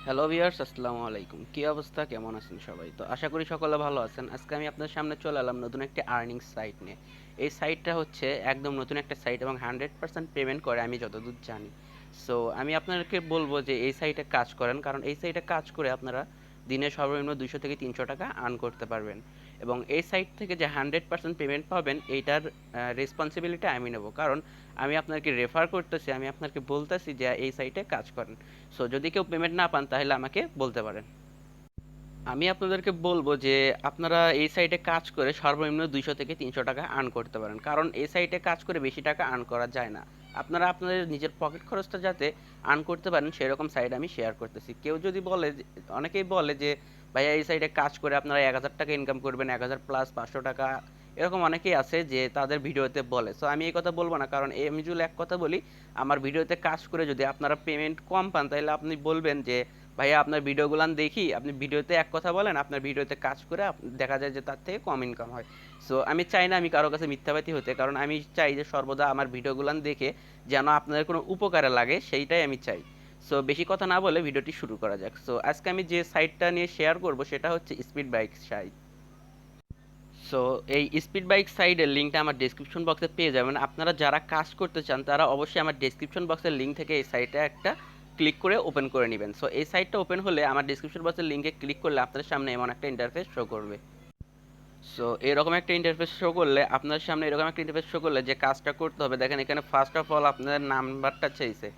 Hello viewers, আসসালামু আলাইকুম। কি অবস্থা, কেমন আছেন সবাই? তো আশা করি সকলে ভালো আছেন। আজকে আমি আপনাদের সামনে চলে এলাম নতুন একটি আর্নিং সাইট নিয়ে। এই সাইটটা হচ্ছে একদম নতুন একটা সাইট এবং 100% পেমেন্ট করে আমি যতদূর জানি। সো আমি আপনাদেরকে বলবো যে এই সাইটে কাজ করেন, কারণ এই সাইটে কাজ করে আপনারা দিনে সর্বনিম্ন 200 থেকে 300 টাকা আর্ন করতে পারবেন। এবং এই সাইট থেকে যে 100% পেমেন্ট পাবেন এইটার রেসপন্সিবিলিটি আমি নেব, কারণ আমি আপনাকে রেফার করতেছি, আমি আপনাকে বলতেছি যে এই সাইটে কাজ করেন। সো যদি কেউ পেমেন্ট না পান তাহলে আমাকে বলতে পারেন। আমি আপনাদেরকে বলবো যে আপনারা এই সাইটে কাজ করে সর্বনিম্ন 200 থেকে 300 টাকা আর্ন করতে পারেন, কারণ এই সাইটে কাজ করে বেশি টাকা আর্ন করা যায় না। আপনারা আপনাদের নিজের পকেট খরচটা যাতে আর্ন করতে পারেন সেরকম সাইট আমি শেয়ার করতেছি। কেউ যদি বলে, অনেকেই বলে যে ভাইয়া এই সাইটে কাজ করে আপনারা 1000 টাকা ইনকাম করবেন, 1000 প্লাস 500 টাকা, এরকম অনেকেই আছে যে তাদের ভিডিওতে বলে। সো আমি এই কথা বলবো না, কারণ আমি যদি এক কথা বলি, আমার ভিডিওতে কাজ করে যদি আপনারা পেমেন্ট কম পান তাহলে আপনি বলবেন যে ভাইয়া আপনার ভিডিওগুলো দেখি, আপনি ভিডিওতে এক কথা বলেন, আপনার ভিডিওতে কাজ করে দেখা যায় যে তার থেকে কম ইনকাম হয়। সো আমি চাই না আমি কারো কাছে মিথ্যাবাদী হতে, কারণ আমি চাই যে সর্বদা আমার ভিডিওগুলো দেখে যেন আপনাদের কোনো উপকারে লাগে সেইটাই আমি চাই। সো বেশি কথা না বলে ভিডিওটি শুরু করা যাক। সো আজকে আমি যে সাইটটা নিয়ে শেয়ার করব সেটা হচ্ছে স্পিড বাইক সাইট। সো এই স্পিড বাইক সাইডের লিঙ্কটা আমার ডেসক্রিপশন বক্সে পেয়ে যাবেন। আপনারা যারা কাজ করতে চান তারা অবশ্যই আমার ডেসক্রিপশন বক্সের লিঙ্ক থেকে এই সাইটে একটা ক্লিক করে ওপেন করে নেবেন। সো এই সাইটটা ওপেন হলে আমার ডেসক্রিপশন বক্সের লিঙ্কে ক্লিক করলে আপনার সামনে এমন একটা ইন্টারফেস শো করবে। সো এরকম একটা ইন্টারফেস শো করলে আপনার সামনে এরকম একটা ইন্টারফেস শো করলে যে কাজটা করতে হবে, দেখেন এখানে ফার্স্ট অফ অল আপনাদের নাম্বারটা চাইছে।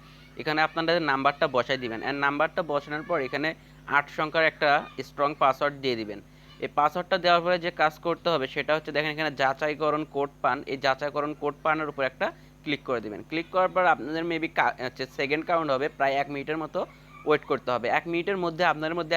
এখানে আপনাদের নাম্বারটা বসাই দিবেন, এন্ড নাম্বারটা বসানোর পর এখানে 8 সংখ্যার একটা স্ট্রং পাসওয়ার্ড দিয়ে দিবেন। এই পাসওয়ার্ডটা দেওয়ার পরে যে কাজ করতে হবে সেটা হচ্ছে, দেখেন এখানে যাচাইকরণ কোড পান, এই যাচাইকরণ কোড পানের উপর একটা ক্লিক করে দিবেন। ক্লিক করার পর আপনাদের মেবি হচ্ছে সেকেন্ড কাউন্ট হবে, প্রায় 1 মিনিটের মতো ওয়েট করতে হবে। 1 মিনিটের মধ্যে আপনাদের মধ্যে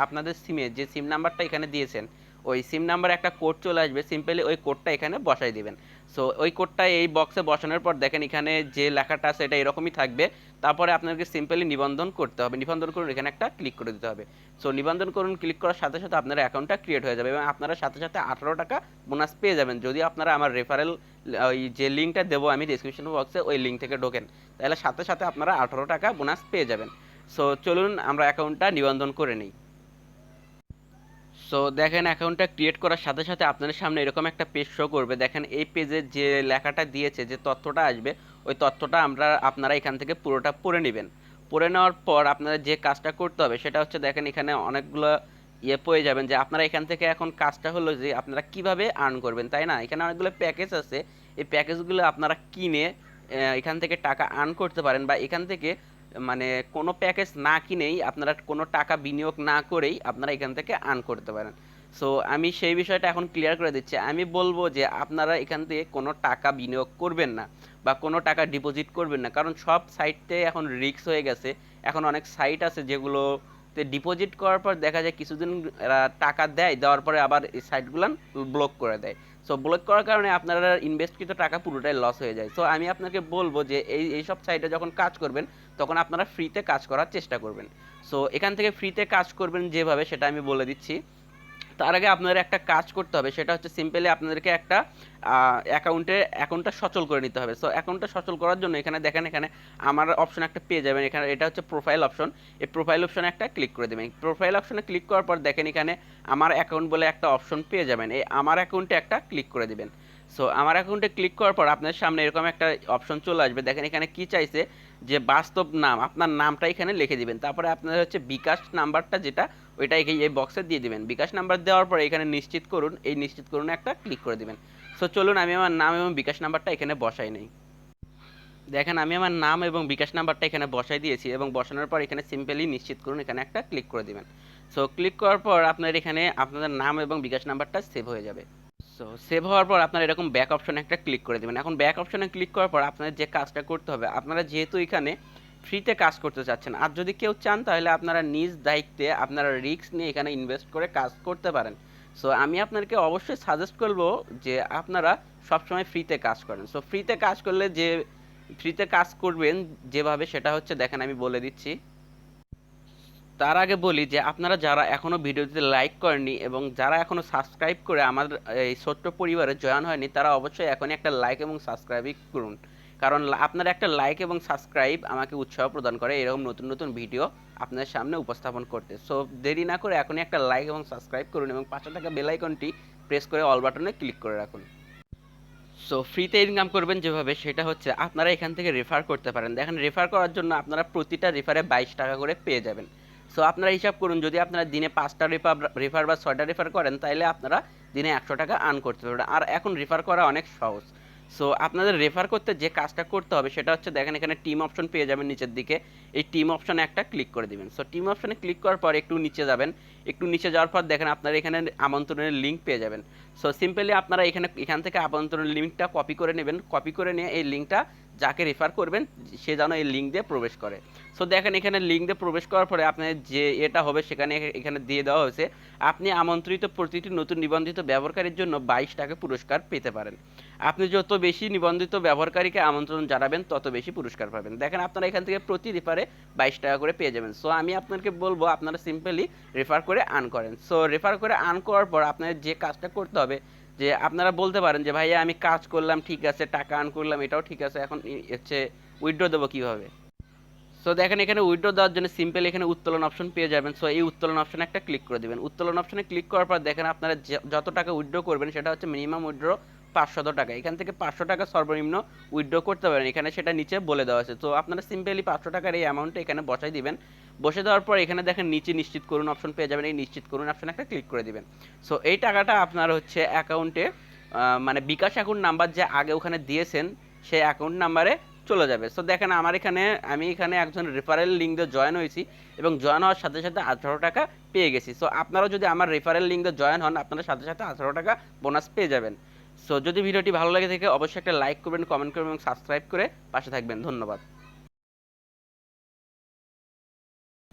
আপনাদের সিমে যে সিম নাম্বারটা এখানে দিয়েছেন ওই সিম নাম্বারে একটা কোড চলে আসবে, সিম্পলি ওই কোডটা এখানে বসাই দিবেন। সো ওই কোডটা এই বক্সে বসানোর পর দেখেন এখানে যে লেখাটা আছে এটা এরকমই থাকবে। তারপরে আপনাকে সিম্পলি নিবন্ধন করতে হবে, নিবন্ধন করুন এখানে একটা ক্লিক করে দিতে হবে। সো নিবন্ধন করুন ক্লিক করার সাথে সাথে আপনার অ্যাকাউন্টটা ক্রিয়েট হয়ে যাবে এবং আপনারা সাথে সাথে 18 টাকা বোনাস পেয়ে যাবেন যদি আপনারা আমার রেফারেল ওই যে লিঙ্কটা দেবো আমি ডিসক্রিপশন বক্সে ওই লিঙ্ক থেকে ঢোকেন, তাহলে সাথে সাথে আপনারা 18 টাকা বোনাস পেয়ে যাবেন। সো চলুন আমরা অ্যাকাউন্টটা নিবন্ধন করে নিই। সো দেখেন অ্যাকাউন্টটা ক্রিয়েট করার সাথে সাথে আপনাদের সামনে এরকম একটা পেজ শো করবে। দেখেন এই পেজে যে লেখাটা দিয়েছে, যে তথ্যটা আসবে, ওই তথ্যটা আপনারা এখান থেকে পুরোটা পড়ে নেবেন। পড়ে নেওয়ার পর আপনাদের যে কাজটা করতে হবে সেটা হচ্ছে, দেখেন এখানে অনেকগুলো পেয়ে যাবেন যে আপনারা এখান থেকে এখন কাজটা হলো যে আপনারা কিভাবে আর্ন করবেন, তাই না? এখানে অনেকগুলো প্যাকেজ আছে, এই প্যাকেজগুলো আপনারা কিনে এখান থেকে টাকা আর্ন করতে পারেন, বা এখান থেকে মানে কোনো প্যাকেজ না কিনেই আপনারা কোনো টাকা বিনিয়োগ না করেই আপনারা এখান থেকে আর্ন করতে পারেন। সো আমি সেই বিষয়টা এখন ক্লিয়ার করে দিচ্ছি। আমি বলবো যে আপনারা এখান থেকে কোনো টাকা বিনিয়োগ করবেন না বা কোনো টাকা ডিপোজিট করবেন না, কারণ সব সাইটে এখন রিস্ক হয়ে গেছে। এখন অনেক সাইট আছে যেগুলোতে ডিপোজিট করার পর দেখা যায় কিছুদিন এরা টাকা দেয়, দেওয়ার পরে আবার এই সাইটগুলো ব্লক করে দেয়। সো ব্লক করার কারণে আপনারা ইনভেস্টকৃত টাকা পুরোটাই লস হয়ে যায়। সো আমি আপনাকে বলবো যে এইসব সাইটে যখন কাজ করবেন তখন আপনারা ফ্রিতে কাজ করার চেষ্টা করবেন। সো এখান থেকে ফ্রিতে কাজ করবেন যেভাবে সেটা আমি বলে দিচ্ছি। তার আগে আপনাদের একটা কাজ করতে হবে, সেটা হচ্ছে সিম্পলি আপনাদেরকে একটা অ্যাকাউন্টটা সচল করে নিতে হবে। সো অ্যাকাউন্টটা সচল করার জন্য এখানে দেখেন, এখানে আমার অপশন একটা পেয়ে যাবেন, এখানে এটা হচ্ছে প্রোফাইল অপশন। এই প্রোফাইল অপশনে একটা ক্লিক করে দেবেন। প্রোফাইল অপশনে ক্লিক করার পর দেখেন এখানে আমার অ্যাকাউন্ট বলে একটা অপশন পেয়ে যাবেন, এই আমার অ্যাকাউন্টে একটা ক্লিক করে দিবেন। সো আমার অ্যাকাউন্টে ক্লিক করার পর আপনার সামনে এরকম একটা অপশন চলে আসবে। দেখেন এখানে কি চাইছে, যে বাস্তব নাম, আপনার নামটা এখানে লিখে দিবেন। তারপরে আপনার হচ্ছে বিকাশ নাম্বারটা যেটা, ওইটা এই বক্সে দিয়ে দিবেন। বিকাশ নাম্বার দেওয়ার পরে এখানে নিশ্চিত করুন, এই নিশ্চিত করুন একটা ক্লিক করে দিবেন। সো চলুন আমি আমার নাম এবং বিকাশ নাম্বারটা এখানে বসাই নেই। দেখেন আমি আমার নাম এবং বিকাশ নাম্বারটা এখানে বসাই দিয়েছি এবং বসানোর পর এখানে সিম্পলি নিশ্চিত করুন এখানে একটা ক্লিক করে দিবেন। সো ক্লিক করার পর আপনার এখানে আপনাদের নাম এবং বিকাশ নাম্বারটা সেভ হয়ে যাবে। সো সেভ হওয়ার পর আপনারা এরকম ব্যাক অপশনে একটা ক্লিক করে দেবেন। এখন ব্যাক অপশনে ক্লিক করার পর আপনাদের যে কাজটা করতে হবে, আপনারা যেহেতু এখানে ফ্রিতে কাজ করতে চাচ্ছেন, আর যদি কেউ চান তাহলে আপনারা নিজ দায়িত্বে আপনারা রিস্ক নিয়ে এখানে ইনভেস্ট করে কাজ করতে পারেন। সো আমি আপনাদেরকে অবশ্যই সাজেস্ট করব যে আপনারা সবসময় ফ্রিতে কাজ করেন। সো ফ্রিতে কাজ করলে যে ফ্রিতে কাজ করবেন যেভাবে, সেটা হচ্ছে দেখেন আমি বলে দিচ্ছি। তার আগে বলি যে আপনারা যারা এখনো ভিডিওতে লাইক করেননি এবং যারা এখনো সাবস্ক্রাইব করে আমাদের এই ছোট্ট পরিবারে জয়েন হয়নি, তারা অবশ্যই এখনই একটা লাইক এবং সাবস্ক্রাইব করুন, কারণ আপনার একটা লাইক এবং সাবস্ক্রাইব আমাকে উৎসাহ প্রদান করে এরকম নতুন নতুন ভিডিও আপনাদের সামনে উপস্থাপন করতে। সো দেরি না করে এখনই একটা লাইক এবং সাবস্ক্রাইব করুন এবং পাশে থাকা বেল আইকনটি প্রেস করে অল বাটনে ক্লিক করে রাখুন। সো ফ্রিতে ইনকাম করবেন যেভাবে, সেটা হচ্ছে আপনারা এখান থেকে রেফার করতে পারেন। দেখেন, রেফার করার জন্য আপনারা প্রতিটা রেফারে 22 টাকা করে পেয়ে যাবেন। সো আপনারা হিসাব করুন, যদি আপনারা দিনে 5টা রেফার বা 6টা রেফার করেন, তাহলে আপনারা দিনে 100 টাকা আর্ন করতে পারবেন। আর এখন রেফার করা অনেক সহজ। সো আপনাদের রেফার করতে যে কাজটা করতে হবে সেটা হচ্ছে, দেখেন এখানে টিম অপশন পেয়ে যাবেন নিচের দিকে। এই টিম অপশনে একটা ক্লিক করে দিবেন। সো টিম অপশনে ক্লিক করার পর একটু নিচে যাবেন। একটু নিচে যাওয়ার পর দেখেন আপনারা এখানে আমন্ত্রণের লিঙ্ক পেয়ে যাবেন। সো সিম্পলি আপনারা এখান থেকে আমন্ত্রণের লিঙ্কটা কপি করে নেবেন। কপি করে নিয়ে এই লিঙ্কটা যাকে রেফার করবেন সে যেন এই লিঙ্ক দিয়ে প্রবেশ করে। সো দেখেন এখানে লিঙ্ক দিয়ে প্রবেশ করার পরে আপনার যে এটা হবে সেখানে এখানে দিয়ে দেওয়া হয়েছে, আপনি আমন্ত্রিত প্রতিটি নতুন নিবন্ধিত ব্যবহারকারীর জন্য 22 টাকা পুরস্কার পেতে পারেন। আপনি যত বেশি নিবন্ধিত ব্যবহারকারীকে আমন্ত্রণ জানাবেন তত বেশি পুরস্কার পাবেন। দেখেন আপনারা এখান থেকে প্রতি রেফারে 22 টাকা করে পেয়ে যাবেন। সো আমি আপনাকে বলবো আপনারা সিম্পলি রেফার করে আর্ন করেন। সো রেফার করে আর্ন করার পর আপনার যে কাজটা করতে হবে, যে আপনারা বলতে পারেন যে ভাইয়া আমি কাজ করলাম ঠিক আছে, টাকা আর্ন করলাম, এটাও ঠিক আছে, এখন হচ্ছে উইথড্র দেবো কিভাবে। সো দেখেন এখানে উইথড্র দেওয়ার জন্য সিম্পল এখানে উত্তোলন অপশন পেয়ে যাবেন। সো এই উত্তোলন অপশনে একটা ক্লিক করে দিবেন। উত্তোলন অপশনে ক্লিক করার পর দেখেন আপনারা যত টাকা উইথড্র করবেন সেটা হচ্ছে মিনিমাম উইথড্র 500 টাকা। এখান থেকে 500 টাকা সর্বনিম্ন উইথড্র করতে পারেন, এখানে সেটা নিচে বলে দেওয়া আছে। তো আপনারা সিম্পলি 500 টাকার এই অ্যামাউন্টটা এখানে বসাই দিবেন। বসে দেওয়ার পর এখানে দেখেন নিচে নিশ্চিত করুন অপশন পেয়ে যাবেন, এই নিশ্চিত করুন অপশনে একটা ক্লিক করে দিবেন। সো এই টাকাটা আপনার হচ্ছে অ্যাকাউন্টে, মানে বিকাশ অ্যাকাউন্ট নাম্বার যে আগে ওখানে দিয়েছেন সেই অ্যাকাউন্ট নাম্বারে চলে যাবে। সো দেখেন আমি এখানে একজন রেফারেল লিঙ্ক দিয়ে জয়েন হয়েছি এবং জয়েন হওয়ার সাথে সাথে 18 টাকা পেয়ে গেছি। সো আপনারাও যদি আমার রেফারেল লিঙ্ক দিয়ে জয়েন হন, আপনারা সাথে সাথে 18 টাকা বোনাস পেয়ে যাবেন। সো যদি ভিডিওটি ভালো লাগে থাকে অবশ্যই একটা লাইক করবেন, কমেন্ট করবেন এবং সাবস্ক্রাইব করে পাশে থাকবেন। ধন্যবাদ।